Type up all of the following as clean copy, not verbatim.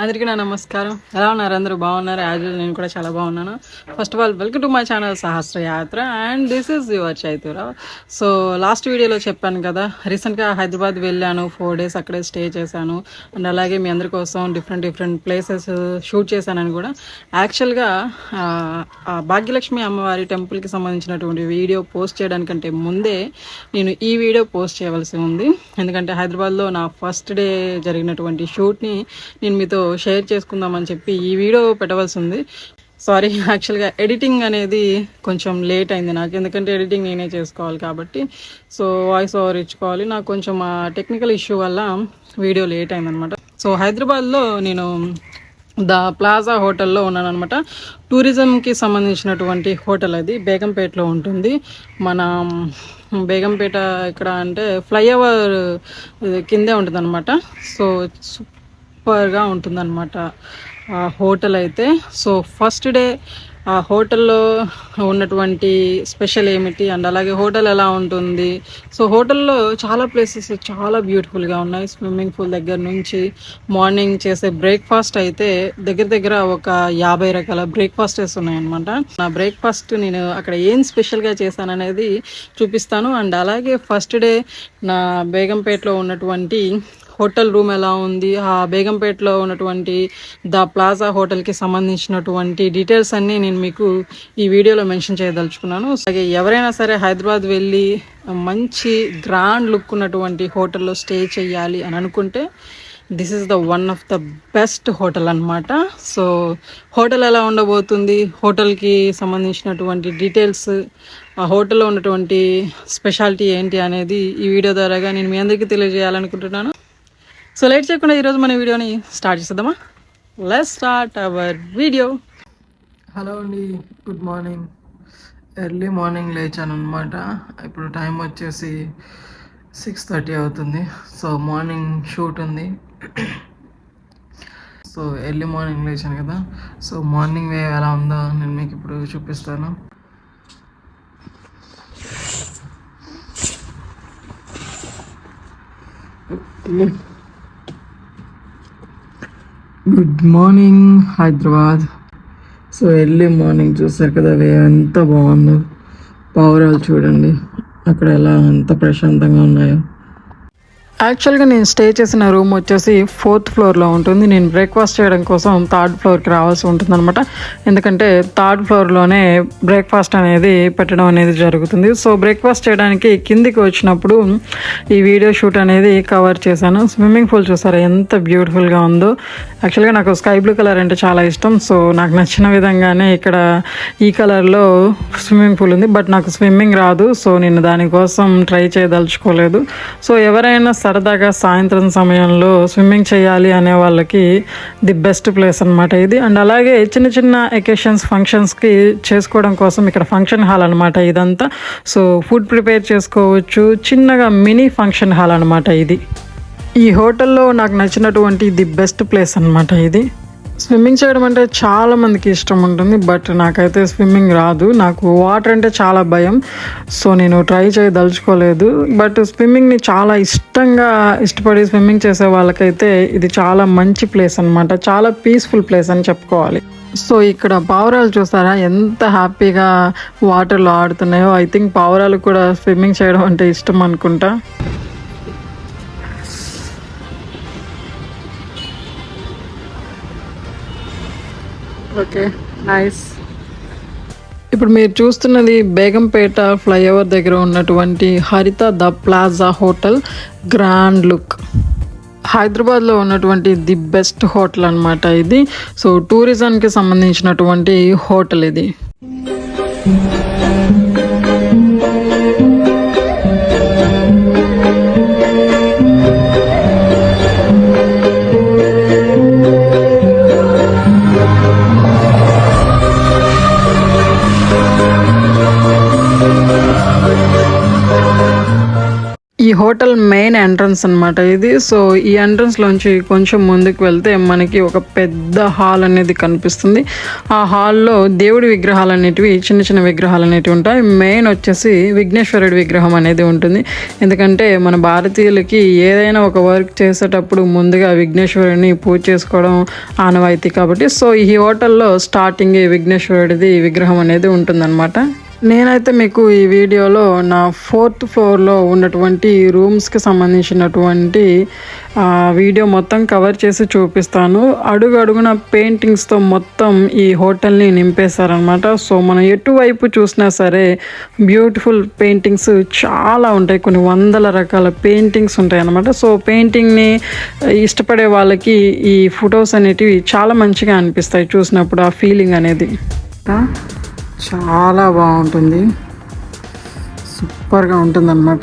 అందరికీ నా నమస్కారం. ఎలా ఉన్నారు? అందరూ బాగున్నారు? యాజ్ యూజువల్ నేను కూడా చాలా బాగున్నాను. First of all welcome to my channel Sahasra Yatra and this is your Chaitu Rao. So last వీడియోలో చెప్పాను కదా, రీసెంట్గా హైదరాబాద్ వెళ్ళాను, 4 days అక్కడే స్టే చేశాను అండ్ అలాగే మీ అందరి కోసం డిఫరెంట్ ప్లేసెస్ షూట్ చేశానని కూడా. యాక్చువల్గా భాగ్యలక్ష్మి అమ్మవారి టెంపుల్కి సంబంధించినటువంటి వీడియో పోస్ట్ చేయడానికంటే ముందే నేను ఈ వీడియో పోస్ట్ చేయవలసి ఉంది. ఎందుకంటే హైదరాబాద్లో నా ఫస్ట్ డే జరిగినటువంటి షూట్ని నేను మీతో షేర్ చేసుకుందామని చెప్పి ఈ వీడియో పెట్టవలసి ఉంది. సారీ, యాక్చువల్గా ఎడిటింగ్ అనేది కొంచెం లేట్ అయింది నాకు, ఎందుకంటే ఎడిటింగ్ నేనే చేసుకోవాలి కాబట్టి. సో వాయిస్ ఓవర్ ఇచ్చుకోవాలి, నాకు కొంచెం ఆ టెక్నికల్ ఇష్యూ వల్ల వీడియో లేట్ అయిందనమాట. సో హైదరాబాద్లో నేను ద ప్లాజా హోటల్లో ఉన్నాను అనమాట. టూరిజంకి సంబంధించినటువంటి హోటల్ అది బేగంపేటలో ఉంటుంది. మన బేగంపేట ఎక్కడ అంటే ఫ్లైఓవర్ కిందే ఉంటుంది అనమాట. సో సూపర్గా ఉంటుందన్నమాట ఆ హోటల్ అయితే. సో ఫస్ట్ డే ఆ హోటల్లో ఉన్నటువంటి స్పెషల్ ఏమిటి అండ్ అలాగే హోటల్ ఎలా ఉంటుంది. సో హోటల్లో చాలా ప్లేసెస్ చాలా బ్యూటిఫుల్గా ఉన్నాయి. స్విమ్మింగ్ పూల్ దగ్గర నుంచి మార్నింగ్ చేసే బ్రేక్ఫాస్ట్ అయితే దగ్గర ఒక 50 రకాల బ్రేక్ఫాస్టెస్ ఉన్నాయన్నమాట. నా బ్రేక్ఫాస్ట్ నేను అక్కడ ఏం స్పెషల్గా చేశాననేది చూపిస్తాను. అండ్ అలాగే ఫస్ట్ డే నా బేగంపేటలో ఉన్నటువంటి హోటల్ రూమ్ ఎలా ఉంది, ఆ బేగంపేటలో ఉన్నటువంటి ద ప్లాజా హోటల్కి సంబంధించినటువంటి డీటెయిల్స్ అన్నీ నేను మీకు ఈ వీడియోలో మెన్షన్ చేయదలుచుకున్నాను. అలాగే ఎవరైనా సరే హైదరాబాద్ వెళ్ళి మంచి గ్రాండ్ లుక్ ఉన్నటువంటి హోటల్లో స్టే చేయాలి అని అనుకుంటే this is the one of the best hotel అనమాట. సో హోటల్ ఎలా ఉండబోతుంది, హోటల్కి సంబంధించినటువంటి డీటెయిల్స్, ఆ హోటల్లో ఉన్నటువంటి స్పెషాలిటీ ఏంటి అనేది ఈ వీడియో ద్వారాగా నేను మీ అందరికీ తెలియజేయాలనుకుంటున్నాను. సో లేట్ చేయకుండా ఈరోజు మన వీడియోని స్టార్ట్ చేద్దామా. Let's start our video. Hello అండి, గుడ్ మార్నింగ్. ఎర్లీ మార్నింగ్ లేచాను అనమాట. ఇప్పుడు టైం వచ్చేసి 6:30 అవుతుంది. సో మార్నింగ్ షూట్ ఉంది. సో ఎర్లీ మార్నింగ్ లేచాను కదా. సో మార్నింగ్ వే ఎలా ఉందో నేను మీకు ఇప్పుడు చూపిస్తాను. Good morning Hyderabad. So early morning చూసారు కదా, వే ఎంత బాగుందో. పావురాలు చూడండి అక్కడ ఎలా ఎంత ప్రశాంతంగా ఉన్నాయో. యాక్చువల్గా నేను స్టే చేసిన రూమ్ వచ్చేసి 4th floorలో ఉంటుంది. నేను బ్రేక్ఫాస్ట్ చేయడం కోసం 3rd floorకి రావాల్సి ఉంటుంది అనమాట. ఎందుకంటే 3rd floorలోనే బ్రేక్ఫాస్ట్ అనేది పెట్టడం అనేది జరుగుతుంది. సో బ్రేక్ఫాస్ట్ చేయడానికి కిందికి వచ్చినప్పుడు ఈ వీడియో షూట్ అనేది కవర్ చేశాను. స్విమ్మింగ్ పూల్ చూసారా ఎంత బ్యూటిఫుల్గా ఉందో. యాక్చువల్గా నాకు స్కై బ్లూ కలర్ అంటే చాలా ఇష్టం. సో నాకు నచ్చిన విధంగానే ఇక్కడ ఈ కలర్లో స్విమ్మింగ్ పూల్ ఉంది. బట్ నాకు స్విమ్మింగ్ రాదు, సో నేను దానికోసం ట్రై చేయదలుచుకోలేదు. సో ఎవరైనా సరదాగా సాయంత్రం సమయంలో స్విమ్మింగ్ చేయాలి అనే వాళ్ళకి ది బెస్ట్ ప్లేస్ అనమాట ఇది. అండ్ అలాగే చిన్న ఎకేషన్స్ ఫంక్షన్స్కి చేసుకోవడం కోసం ఇక్కడ ఫంక్షన్ హాల్ అనమాట ఇదంతా. సో ఫుడ్ ప్రిపేర్ చేసుకోవచ్చు, చిన్నగా మినీ ఫంక్షన్ హాల్ అనమాట ఇది. ఈ హోటల్లో నాకు నచ్చినటువంటి ది బెస్ట్ ప్లేస్ అనమాట ఇది. స్విమ్మింగ్ చేయడం అంటే చాలా మందికి ఇష్టం ఉంటుంది, బట్ నాకైతే స్విమ్మింగ్ రాదు. నాకు వాటర్ అంటే చాలా భయం. సో నేను ట్రై చేయదలుచుకోలేదు. బట్ స్విమ్మింగ్ని చాలా ఇష్టపడి స్విమ్మింగ్ చేసే వాళ్ళకైతే ఇది చాలా మంచి ప్లేస్ అనమాట. చాలా పీస్ఫుల్ ప్లేస్ అని చెప్పుకోవాలి. సో ఇక్కడ పావురాలు చూస్తారా ఎంత హ్యాపీగా వాటర్లో ఆడుతున్నాయో. ఐ థింక్ పావురాలు కూడా స్విమ్మింగ్ చేయడం అంటే ఇష్టం అనుకుంటా. Okay, nice. ఇప్పుడు మీరు చూస్తున్నది బేగంపేట ఫ్లైఓవర్ దగ్గర ఉన్నటువంటి హరిత the plaza hotel grand look. హైదరాబాద్లో ఉన్నటువంటి ది బెస్ట్ హోటల్ అనమాట ఇది. సో టూరిజంకి సంబంధించినటువంటి హోటల్ ఇది. ఈ ఈ హోటల్ మెయిన్ ఎంట్రన్స్ అనమాట ఇది. సో ఈ ఎంట్రన్స్లోంచి కొంచెం ముందుకు వెళ్తే మనకి ఒక పెద్ద హాల్ అనేది కనిపిస్తుంది. ఆ హాల్లో దేవుడి విగ్రహాలు అనేటివి, చిన్న చిన్న విగ్రహాలు అనేటివి ఉంటాయి. మెయిన్ వచ్చేసి విఘ్నేశ్వరుడి విగ్రహం అనేది ఉంటుంది. ఎందుకంటే మన భారతీయులకి ఏదైనా ఒక వర్క్ చేసేటప్పుడు ముందుగా విఘ్నేశ్వరుడిని పూజ చేసుకోవడం ఆనవాయితీ కాబట్టి, సో ఈ హోటల్లో స్టార్టింగ్ విఘ్నేశ్వరుడిది విగ్రహం అనేది ఉంటుందన్నమాట. నేనైతే మీకు ఈ వీడియోలో నా 4th ఫ్లోర్లో ఉన్నటువంటి రూమ్స్కి సంబంధించినటువంటి వీడియో మొత్తం కవర్ చేసి చూపిస్తాను. అడుగున పెయింటింగ్స్తో మొత్తం ఈ హోటల్ని నింపేశారనమాట. సో మనం ఎటువైపు చూసినా సరే బ్యూటిఫుల్ పెయింటింగ్స్ చాలా ఉంటాయి. కొన్ని వందల రకాల పెయింటింగ్స్ ఉంటాయి అన్నమాట. సో పెయింటింగ్ని ఇష్టపడే వాళ్ళకి ఈ ఫొటోస్ అనేటివి చాలా మంచిగా అనిపిస్తాయి చూసినప్పుడు, ఆ ఫీలింగ్ అనేది చాలా బాగుంటుంది, సూపర్గా ఉంటుంది అన్నమాట.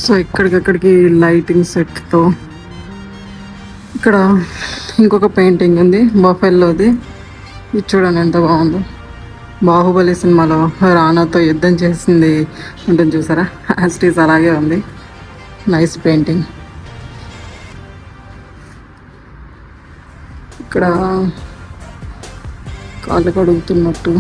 సో ఇక్కడికక్కడికి లైటింగ్ సెట్తో ఇక్కడ ఇంకొక పెయింటింగ్ ఉంది బఫెల్లోది. ఇది చూడండి ఎంత బాగుందో. బాహుబలి సినిమాలో రానాతో యుద్ధం చేసింది ఉంటుంది చూసారా, యాస్టీస్ అలాగే ఉంది. Nice painting. ఇక్కడ కాళ్ళు కడుగుతున్నట్టు.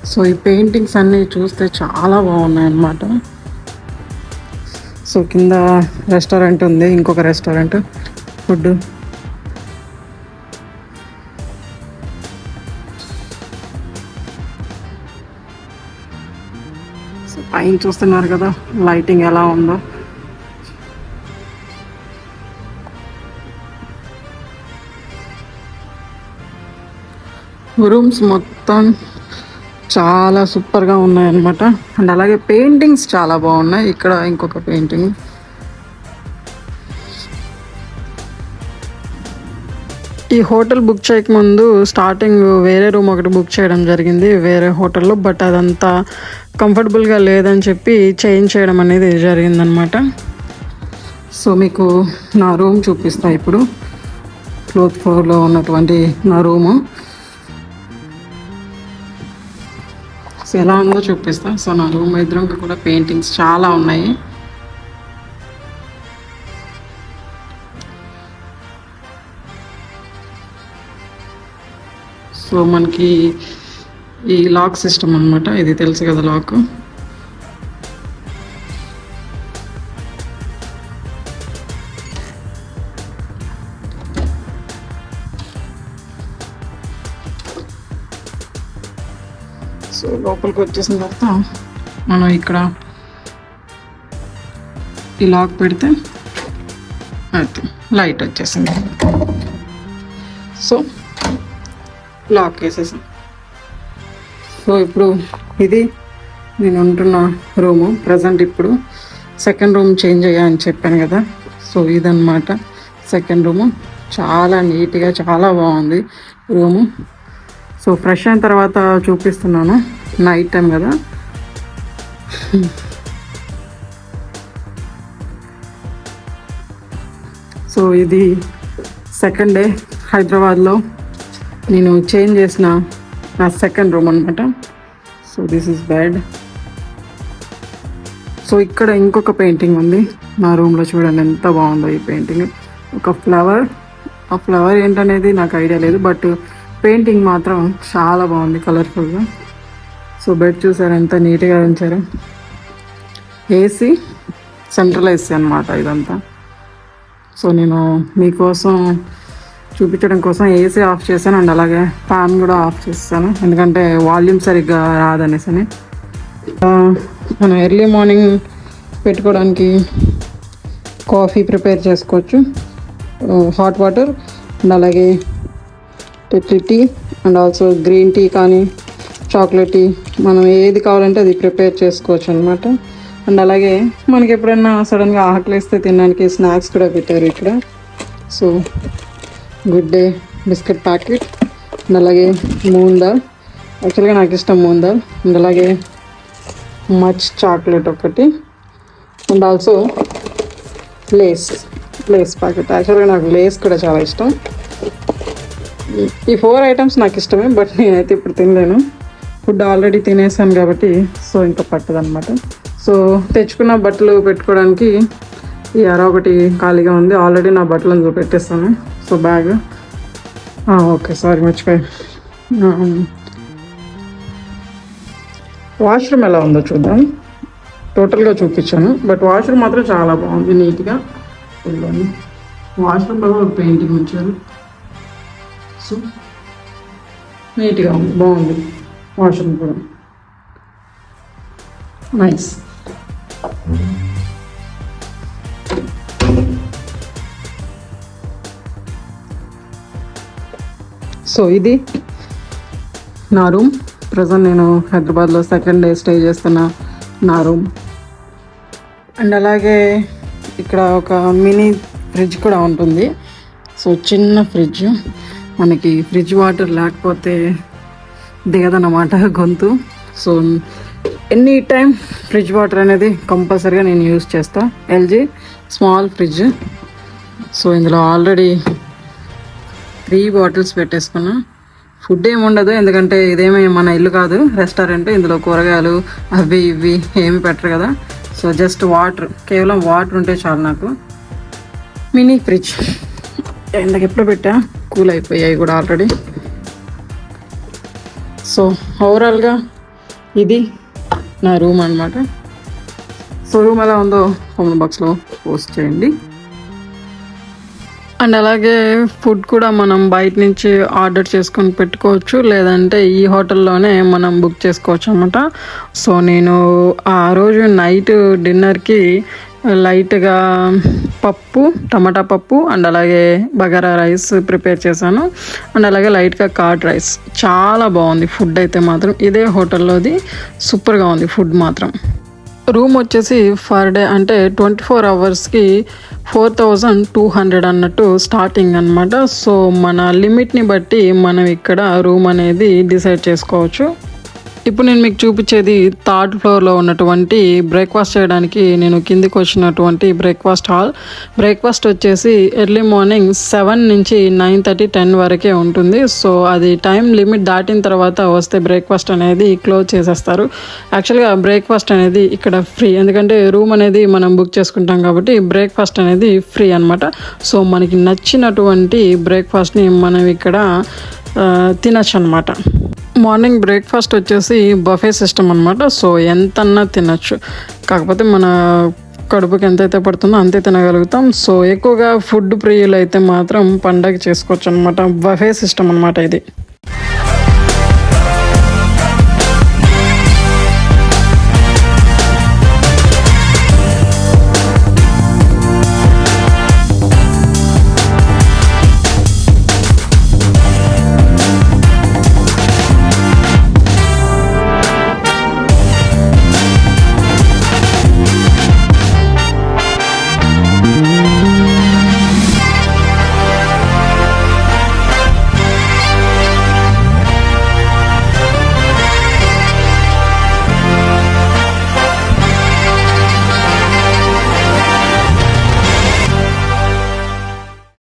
సో ఈ పెయింటింగ్స్ అన్నీ చూస్తే చాలా బాగున్నాయి అన్నమాట. సో కింద రెస్టారెంట్ ఉంది, ఇంకొక రెస్టారెంట్ ఫుడ్. సో పైన చూస్తున్నారు కదా లైటింగ్ ఎలా ఉందో. రూమ్స్ మొత్తం చాలా సూపర్గా ఉన్నాయన్నమాట. అండ్ అలాగే పెయింటింగ్స్ చాలా బాగున్నాయి. ఇక్కడ ఇంకొక పెయింటింగ్. ఈ హోటల్ బుక్ చేయకముందు స్టార్టింగ్ వేరే రూమ్ ఒకటి బుక్ చేయడం జరిగింది వేరే హోటల్లో, బట్ అదంతా కంఫర్టబుల్గా లేదని చెప్పి చేంజ్ చేయడం అనేది జరిగిందనమాట. సో మీకు నా రూమ్ చూపిస్తా ఇప్పుడు. 4th ఫ్లోర్లో ఉన్నటువంటి నా రూము. సో ఎలా ఉందో చూపిస్తా. సో నా రూమ్ ఎదురుగా కూడా పెయింటింగ్స్ చాలా ఉన్నాయి. సో మనకి ఈ లాక్ సిస్టమ్ అనమాట, ఇది తెలుసు కదా లాక్. సో లోపలికి వచ్చేసిన తర్వాత మనం ఇక్కడ ఈ లాక్ పెడితే అయితే లైట్ వచ్చేసింది. సో లాక్ వేసేసాం. సో ఇప్పుడు ఇది నేను ఉంటున్న రూము. ప్రజెంట్ ఇప్పుడు సెకండ్ రూమ్ చేంజ్ అయ్యా అని చెప్పాను కదా. సో ఇదన్నమాట సెకండ్ రూము. చాలా నీట్గా చాలా బాగుంది రూము. సో ఫ్రెష్ అయిన తర్వాత చూపిస్తున్నాను, నైట్ టైం కదా. సో ఇది సెకండ్ డే హైదరాబాద్లో నేను చేంజ్ చేసిన నా సెకండ్ రూమ్ అనమాట. So this is bed. So ఇక్కడ ఇంకొక పెయింటింగ్ ఉంది నా రూమ్లో. చూడండి ఎంత బాగుందో ఈ పెయింటింగ్. ఒక ఫ్లవర్, ఆ ఫ్లవర్ ఏంటనేది నాకు ఐడియా లేదు, బట్ పెయింటింగ్ మాత్రం చాలా బాగుంది కలర్ఫుల్గా. సో బెడ్ చూసారు ఎంత నీట్గా ఉంచారు. ఏసీ, సెంట్రల్ ఏసీ అనమాట ఇదంతా. సో నేను మీకోసం చూపించడం కోసం ఏసీ ఆఫ్ చేశాను అండ్ అలాగే ఫ్యాన్ కూడా ఆఫ్ చేస్తాను, ఎందుకంటే వాల్యూమ్ సరిగ్గా రాదనేసి అని. మనం ఎర్లీ మార్నింగ్ పెట్టుకోవడానికి కాఫీ ప్రిపేర్ చేసుకోవచ్చు, హాట్ వాటర్ అండ్ అలాగే tea and also green tea కానీ చాక్లెట్ టీ, మనం ఏది కావాలంటే అది ప్రిపేర్ చేసుకోవచ్చు అనమాట. అండ్ అలాగే మనకి ఎప్పుడైనా సడన్గా ఆకలిస్తే తినడానికి స్నాక్స్ కూడా పెట్టారు ఇక్కడ. So good day biscuit packet and అలాగే మూంగ్ దాల్, యాక్చువల్గా నాకు ఇష్టం మూంగ్ దాల్. అండ్ అలాగే మచ్ చాక్లెట్ ఒకటి అండ్ ఆల్సో లేస్ ప్యాకెట్. యాక్చువల్గా నాకు లేస్ కూడా చాలా ఇష్టం. ఈ 4 ఐటమ్స్ నాకు ఇష్టమే, బట్ నేనైతే ఇప్పుడు తినలేను. ఫుడ్ ఆల్రెడీ తినేసాను కాబట్టి సో ఇంకా పట్టదనమాట. సో తెచ్చుకున్న బట్టలు పెట్టుకోవడానికి ఈ అర ఒకటి ఖాళీగా ఉంది. ఆల్రెడీ నా బట్టలను పెట్టేస్తాను. సో బ్యాగ్ ఓకే, సారీ మర్చిపోయి. వాష్రూమ్ ఎలా ఉందో చూద్దాం. టోటల్గా చూపించాను, బట్ వాష్రూమ్ మాత్రం చాలా బాగుంది, నీట్గా. వాష్రూమ్లో కూడా పెయింటింగ్ ఉంచారు. సో నీట్గా ఉంది, బాగుంది. వాష్రూమ్ కూడా నైస్. సో ఇది నా రూమ్. ప్రజెంట్ నేను హైదరాబాద్లో సెకండ్ డే స్టే చేస్తున్న నా రూమ్. అండ్ అలాగే ఇక్కడ ఒక మినీ ఫ్రిడ్జ్ కూడా ఉంటుంది. సో చిన్న ఫ్రిడ్జ్, మనకి ఫ్రిడ్జ్ వాటర్ లేకపోతే దిగదన్నమాట గొంతు. So any time fridge water అనేది కంపల్సరీగా నేను యూజ్ చేస్తాను. LG small fridge. సో ఇందులో ఆల్రెడీ 3 బాటిల్స్ పెట్టేసుకున్నా. ఫుడ్ ఏమి ఉండదు, ఎందుకంటే ఇదేమీ మన ఇల్లు కాదు, రెస్టారెంట్. ఇందులో కూరగాయలు అవి ఇవి ఏమి పెట్టరు కదా. సో జస్ట్ వాటర్, కేవలం వాటర్ ఉంటే చాలు నాకు. మినీ ఫ్రిడ్జ్ ఇందాక ఎప్పుడు పెట్టా, కూల్ అయిపోయాయి కూడా ఆల్రెడీ. సో ఓవరాల్గా ఇది నా రూమ్ అనమాట. సో రూమ్ ఎలా ఉందో కామెంట్ బాక్స్లో పోస్ట్ చేయండి. అండ్ అలాగే ఫుడ్ కూడా మనం బయట నుంచి ఆర్డర్ చేసుకొని పెట్టుకోవచ్చు, లేదంటే ఈ హోటల్లోనే మనం బుక్ చేసుకోవచ్చు అనమాట. సో నేను ఆ రోజు నైట్ డిన్నర్కి లైట్గా పప్పు, టమాటా పప్పు అండ్ అలాగే బగారా రైస్ ప్రిపేర్ చేశాను. అండ్ అలాగే లైట్గా కర్డ్ రైస్. చాలా బాగుంది ఫుడ్ అయితే మాత్రం. ఇదే హోటల్లోది సూపర్గా ఉంది ఫుడ్ మాత్రం. రూమ్ వచ్చేసి పర్ డే అంటే 24 అవర్స్కి 4200 అన్నట్టు స్టార్టింగ్ అనమాట. సో మన లిమిట్ని బట్టి మనం ఇక్కడ రూమ్ అనేది డిసైడ్ చేసుకోవచ్చు. ఇప్పుడు నేను మీకు చూపించేది 3rd ఫ్లోర్లో ఉన్నటువంటి బ్రేక్ఫాస్ట్ చేయడానికి నేను కిందికి వచ్చినటువంటి బ్రేక్ఫాస్ట్ హాల్. బ్రేక్ఫాస్ట్ వచ్చేసి ఎర్లీ మార్నింగ్ 7 నుంచి 9:30, 10 వరకే ఉంటుంది. సో అది టైం లిమిట్ దాటిన తర్వాత వస్తే బ్రేక్ఫాస్ట్ అనేది క్లోజ్ చేసేస్తారు. యాక్చువల్గా బ్రేక్ఫాస్ట్ అనేది ఇక్కడ ఫ్రీ, ఎందుకంటే రూమ్ అనేది మనం బుక్ చేసుకుంటాం కాబట్టి బ్రేక్ఫాస్ట్ అనేది ఫ్రీ అనమాట. సో మనకి నచ్చినటువంటి బ్రేక్ఫాస్ట్ని మనం ఇక్కడ తినచ్చు అనమాట. మార్నింగ్ బ్రేక్ఫాస్ట్ వచ్చేసి బఫే సిస్టమ్ అనమాట. సో ఎంతన్నా తినచ్చు, కాకపోతే మన కడుపుకి ఎంతైతే పడుతుందో అంతే తినగలుగుతాం. సో ఎక్కువగా ఫుడ్ ప్రియులు అయితే మాత్రం పండగ చేసుకోవచ్చు అనమాట. బఫే సిస్టమ్ అనమాట ఇది.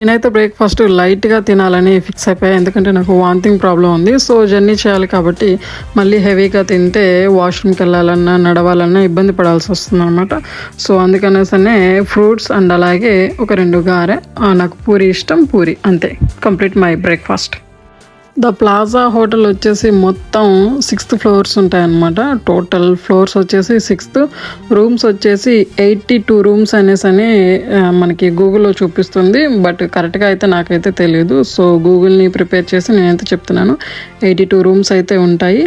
నేనైతే బ్రేక్ఫాస్ట్ లైట్గా తినాలని ఫిక్స్ అయిపోయాయి, ఎందుకంటే నాకు వాంతింగ్ ప్రాబ్లం ఉంది. సో జర్నీ చేయాలి కాబట్టి మళ్ళీ హెవీగా తింటే వాష్రూమ్కి వెళ్ళాలన్నా నడవాలన్నా ఇబ్బంది పడాల్సి వస్తుంది అనమాట. సో అందుకనేసనే ఫ్రూట్స్ అండ్ అలాగే ఒక 2 గారె, నాకు పూరి ఇష్టం, పూరి, అంతే. Complete my breakfast. The plaza hotel వచ్చేసి మొత్తం 6th ఫ్లోర్స్ ఉంటాయన్నమాట. టోటల్ ఫ్లోర్స్ వచ్చేసి 6th. రూమ్స్ వచ్చేసి 82 రూమ్స్ అనేసి మనకి గూగుల్లో చూపిస్తుంది, బట్ కరెక్ట్గా అయితే నాకైతే తెలియదు. సో గూగుల్ని ప్రిపేర్ చేసి నేనైతే చెప్తున్నాను. 82 రూమ్స్ అయితే ఉంటాయి.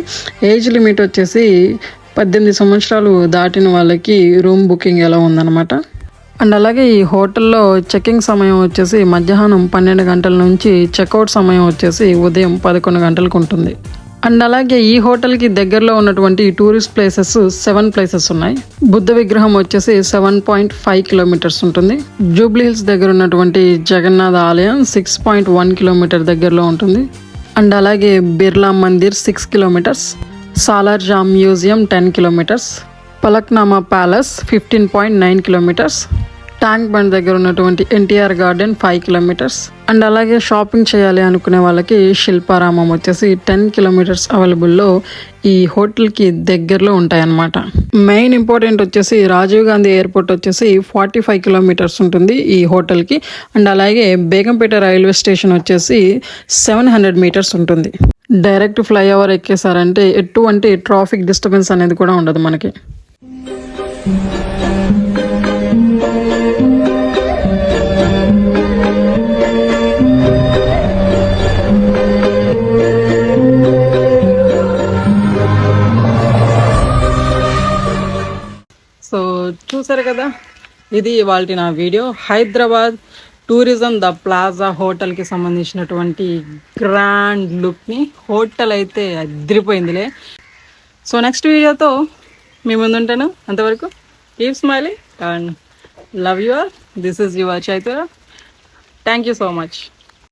ఏజ్ లిమిట్ వచ్చేసి 18 సంవత్సరాలు దాటిన వాళ్ళకి రూమ్ బుకింగ్ ఎలా ఉందన్నమాట. అండ్ అలాగే ఈ హోటల్లో చెక్కింగ్ సమయం వచ్చేసి మధ్యాహ్నం 12 గంటల నుంచి చెక్అవుట్ సమయం వచ్చేసి ఉదయం 11 గంటలకు ఉంటుంది. అండ్ అలాగే ఈ హోటల్కి దగ్గరలో ఉన్నటువంటి టూరిస్ట్ ప్లేసెస్ 7 ప్లేసెస్ ఉన్నాయి. బుద్ధ విగ్రహం వచ్చేసి 7.5 కిలోమీటర్స్ ఉంటుంది. జూబ్లీ హిల్స్ దగ్గర ఉన్నటువంటి జగన్నాథ ఆలయం 6.1 కిలోమీటర్ దగ్గరలో ఉంటుంది. అండ్ అలాగే Birla Mandir 6 kilometres, Salar Jung museum 10 kilometres, Falaknuma palace 15.9 kilometres, Tank Bund దగ్గర ఉన్నటువంటి ఎన్టీఆర్ గార్డెన్ 5 కిలోమీటర్స్. అండ్ అలాగే షాపింగ్ చేయాలి అనుకునే వాళ్ళకి శిల్పారామం వచ్చేసి 10 కిలోమీటర్స్ అవైలబుల్లో ఈ హోటల్కి దగ్గరలో ఉంటాయన్నమాట. మెయిన్ ఇంపార్టెంట్ వచ్చేసి రాజీవ్ గాంధీ ఎయిర్పోర్ట్ వచ్చేసి 45 కిలోమీటర్స్ ఉంటుంది ఈ హోటల్కి. అండ్ అలాగే బేగంపేట రైల్వే స్టేషన్ వచ్చేసి 700 మీటర్స్ ఉంటుంది. డైరెక్ట్ ఫ్లైఓవర్ ఎక్కేసారంటే ఎటువంటి ట్రాఫిక్ డిస్టర్బెన్స్ అనేది కూడా ఉండదు మనకి. సో చూసారు కదా, ఇది ఇవాల్టి నా video. Hyderabad tourism the plaza హోటల్కి సంబంధించినటువంటి గ్రాండ్ లుక్ని. హోటల్ అయితే అదిరిపోయిందిలే. సో నెక్స్ట్ వీడియోతో మీ ముందుంటాను. అంతవరకు keep smiling and love you all. This is your Chaitura. Thank you so much.